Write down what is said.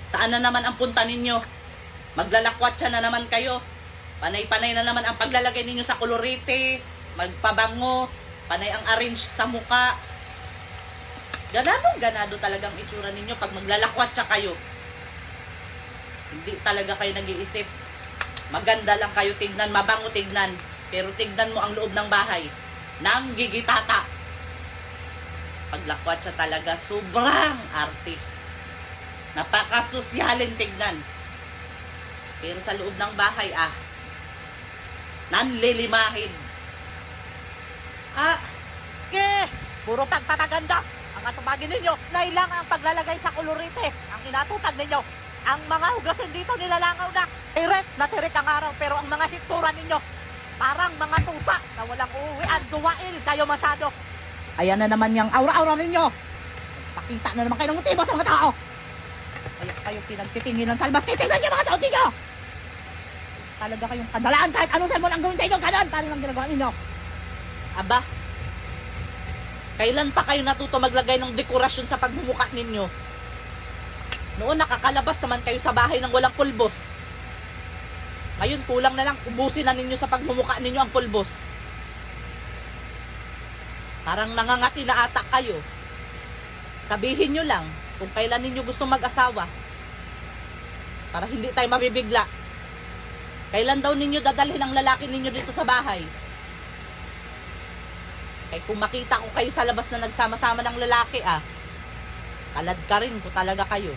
Saan na naman ang punta ninyo? Maglalakwatsa na naman kayo. Panay-panay na naman ang paglalagay ninyo sa kolorete, magpabango, panay ang arrange sa muka. Ganado talagang itsura ninyo pag maglalakwatsa kayo. Hindi talaga kayo nag-iisip. Maganda lang kayo tignan, mabango tignan. Pero tignan mo ang loob ng bahay. Nang gigitata. Paglakwatsa talaga, sobrang arte. Napakasosyalin tignan. Pero sa loob ng bahay, nanlilimahin. Puro pagpapaganda ang atupagin ninyo. Nailang ang paglalagay sa kolorite. Ang inatupag ninyo. Ang mga hugasin dito nilalangaw na. Tirik ang araw, pero ang mga hitsura ninyo, parang mga pusa na walang uuwian. Duwail kayo masyado. Ayan na naman yung aura-aura ninyo. Pakita na naman kayo ng motibo sa mga tao. Kaya kayo pinagtitinginan sa albas. Titingnan niyo mga saot ninyo. Talaga kayong kadalaan kahit anong sermon ang gawin sa inyo. Ganon, parang ang ginagawa ninyo. Aba, kailan pa kayo natuto maglagay ng dekorasyon sa pagmumukha ninyo? Noon nakakalabas naman kayo sa bahay ng walang pulbos. Ngayon kulang na lang, ubusin na ninyo sa pagmumukha ninyo ang pulbos. Parang nangangati na ata kayo. Sabihin nyo lang kung kailan ninyo gusto mag-asawa. Para hindi tayo mabibigla. Kailan daw ninyo dadalhin ang lalaki ninyo dito sa bahay? Kaya kung makita ko kayo sa labas na nagsama-sama ng lalaki, kalad ka rin ko talaga kayo.